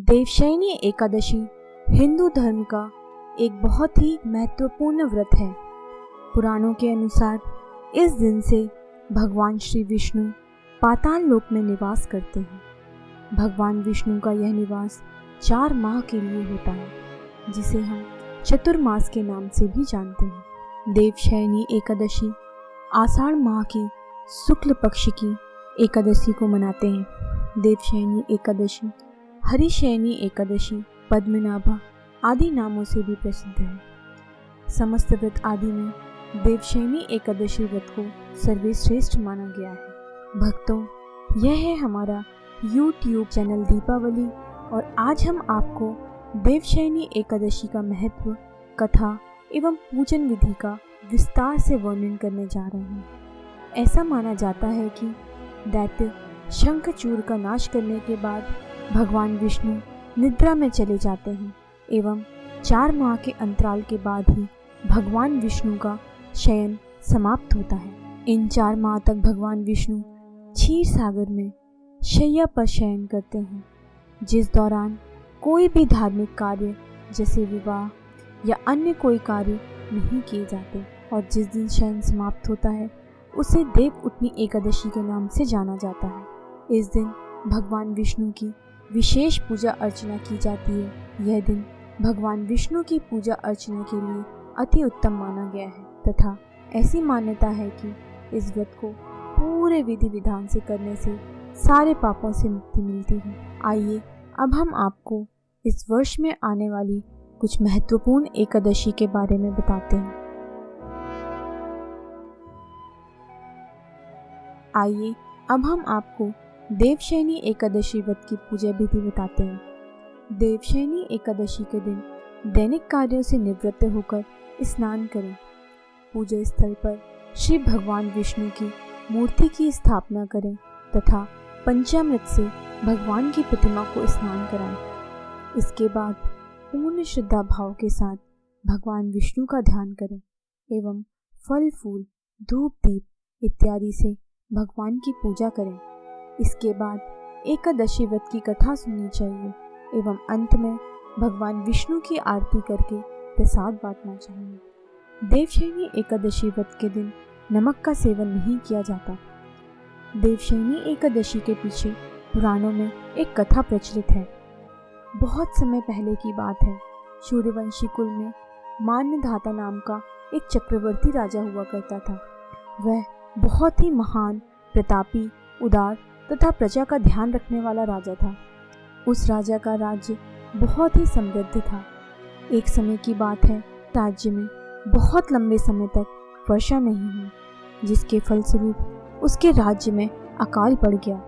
देवशयनी एकादशी हिंदू धर्म का एक बहुत ही महत्वपूर्ण व्रत है। पुराणों के अनुसार इस दिन से भगवान श्री विष्णु पाताल लोक में निवास करते हैं। भगवान विष्णु का यह निवास 4 माह के लिए होता है, जिसे हम चतुर्मास के नाम से भी जानते हैं। देवशयनी एकादशी आषाढ़ माह की शुक्ल पक्ष की एकादशी को मनाते हैं। देवशयनी एकादशी, हरिशयनी एकादशी, पद्मनाभा आदि नामों से भी प्रसिद्ध है। समस्त व्रत आदि में देवशयनी एकादशी व्रत को सर्वश्रेष्ठ माना गया है। भक्तों, यह है हमारा YouTube चैनल दीपावली और आज हम आपको देवशयनी एकादशी का महत्व, कथा एवं पूजन विधि का विस्तार से वर्णन करने जा रहे हैं। ऐसा माना जाता है कि दैत्य शंखचूड़ का नाश करने के बाद भगवान विष्णु निद्रा में चले जाते हैं एवं 4 माह के अंतराल के बाद ही भगवान विष्णु का शयन समाप्त होता है। इन 4 माह तक भगवान विष्णु क्षीर सागर में शैया पर शयन करते हैं, जिस दौरान कोई भी धार्मिक कार्य जैसे विवाह या अन्य कोई कार्य नहीं किए जाते। और जिस दिन शयन समाप्त होता है उसे देवउठनी एकादशी के नाम से जाना जाता है। इस दिन भगवान विष्णु की विशेष पूजा अर्चना की जाती है। यह दिन भगवान विष्णु की पूजा अर्चना के लिए अति उत्तम माना गया है तथा ऐसी मान्यता है कि इस व्रत को पूरे विधि विधान से करने से सारे पापों से मुक्ति मिलती है। आइए अब हम आपको इस वर्ष में आने वाली कुछ महत्वपूर्ण एकादशी के बारे में बताते हैं। आइए अब हम आपको देवशयनी एकादशी व्रत की पूजा विधि बताते हैं। देवशयनी एकादशी के दिन दैनिक कार्यों से निवृत्त होकर स्नान करें। पूजा स्थल पर श्री भगवान विष्णु की मूर्ति की स्थापना करें तथा पंचामृत से भगवान की प्रतिमा को स्नान कराएं। इसके बाद पूर्ण श्रद्धा भाव के साथ भगवान विष्णु का ध्यान करें एवं फल फूल, धूप दीप इत्यादि से भगवान की पूजा करें। इसके बाद एकादशी व्रत की कथा सुननी चाहिए एवं अंत में भगवान विष्णु की आरती करके प्रसाद बांटना चाहिए। देवशयनी एकादशी व्रत के दिन नमक का सेवन नहीं किया जाता। देवशयनी एकादशी के पीछे पुराणों में एक कथा प्रचलित है। बहुत समय पहले की बात है। सूर्यवंशी कुल में मान्यधाता नाम का एक चक्रवर्ती राजा हुआ करता था। वह बहुत ही महान, प्रतापी, उदार तथा प्रजा का ध्यान रखने वाला राजा था। उस राजा का राज्य बहुत ही समृद्ध था। एक समय की बात है, राज्य में बहुत लंबे समय तक वर्षा नहीं हुई, जिसके फलस्वरूप उसके राज्य में अकाल पड़ गया,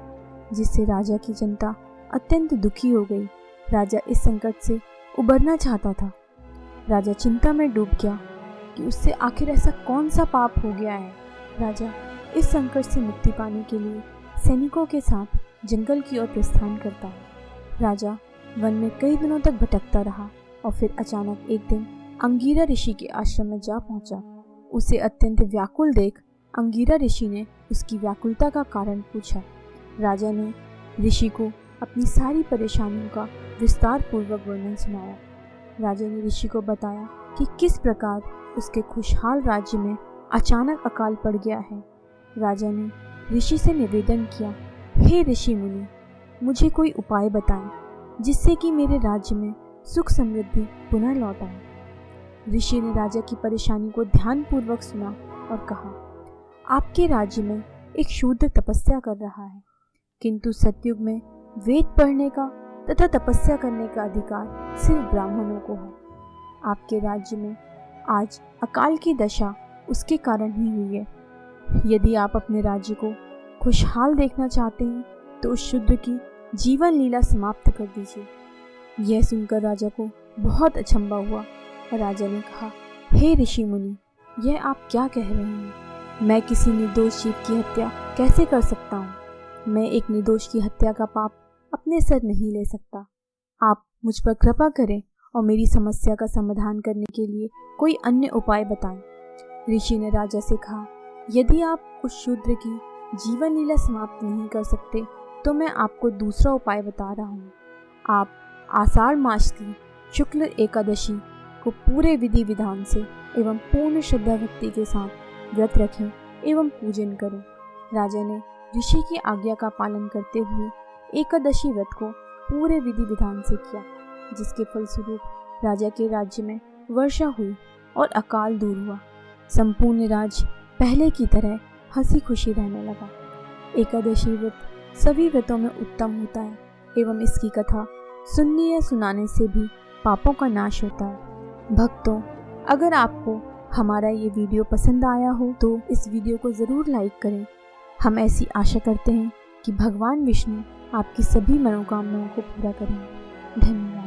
जिससे राजा की जनता अत्यंत दुखी हो गई। राजा इस संकट से उबरना चाहता था। राजा चिंता में डूब गया कि उससे आखिर ऐसा कौन सा पाप हो गया है। राजा इस संकट से मुक्ति पाने के लिए सैनिकों के साथ जंगल की ओर प्रस्थान करता है। राजा वन में कई दिनों तक भटकता रहा और फिर अचानक एक दिन अंगीरा ऋषि के आश्रम में जा पहुंचा। उसे अत्यंत व्याकुल देख अंगीरा ऋषि ने उसकी व्याकुलता का कारण पूछा। राजा ने ऋषि को अपनी सारी परेशानियों का विस्तार पूर्वक वर्णन सुनाया। राजा ने ऋषि को बताया कि किस प्रकार उसके खुशहाल राज्य में अचानक अकाल पड़ गया है। राजा ने ऋषि से निवेदन किया, हे ऋषि मुनि, मुझे कोई उपाय बताएं जिससे कि मेरे राज्य में सुख समृद्धि पुनः लौट आए। ऋषि ने राजा की परेशानी को ध्यानपूर्वक सुना और कहा, आपके राज्य में एक शूद्र तपस्या कर रहा है, किंतु सतयुग में वेद पढ़ने का तथा तपस्या करने का अधिकार सिर्फ ब्राह्मणों को है। आपके राज्य में आज अकाल की दशा उसके कारण ही हुई है। यदि आप अपने राज्य को खुशहाल देखना चाहते हैं तो उस शूद्र की जीवन लीला समाप्त कर दीजिए। यह सुनकर राजा को बहुत अचंभा हुआ और राजा ने कहा, हे ऋषि मुनि, यह आप क्या कह रहे हैं? मैं किसी निर्दोष जीव की हत्या कैसे कर सकता हूँ? मैं एक निर्दोष की हत्या का पाप अपने सर नहीं ले सकता। आप मुझ पर कृपा करें और मेरी समस्या का समाधान करने के लिए कोई अन्य उपाय बताएं। ऋषि ने राजा से कहा, यदि आप उस शूद्र की जीवन लीला समाप्त नहीं कर सकते तो मैं आपको दूसरा उपाय बता रहा हूँ। आप आषाढ़ मास की शुक्ल एकादशी को पूरे विधि विधान से एवं पूर्ण श्रद्धा भक्ति के साथ व्रत रखें एवं पूजन करें। राजा ने ऋषि की आज्ञा का पालन करते हुए एकादशी व्रत को पूरे विधि विधान से किया, जिसके फलस्वरूप राजा के राज्य में वर्षा हुई और अकाल दूर हुआ। संपूर्ण राज्य पहले की तरह हंसी खुशी रहने लगा। एकादशी व्रत सभी व्रतों में उत्तम होता है एवं इसकी कथा सुनने या सुनाने से भी पापों का नाश होता है। भक्तों, अगर आपको हमारा ये वीडियो पसंद आया हो तो इस वीडियो को ज़रूर लाइक करें। हम ऐसी आशा करते हैं कि भगवान विष्णु आपकी सभी मनोकामनाओं को पूरा करें। धन्यवाद।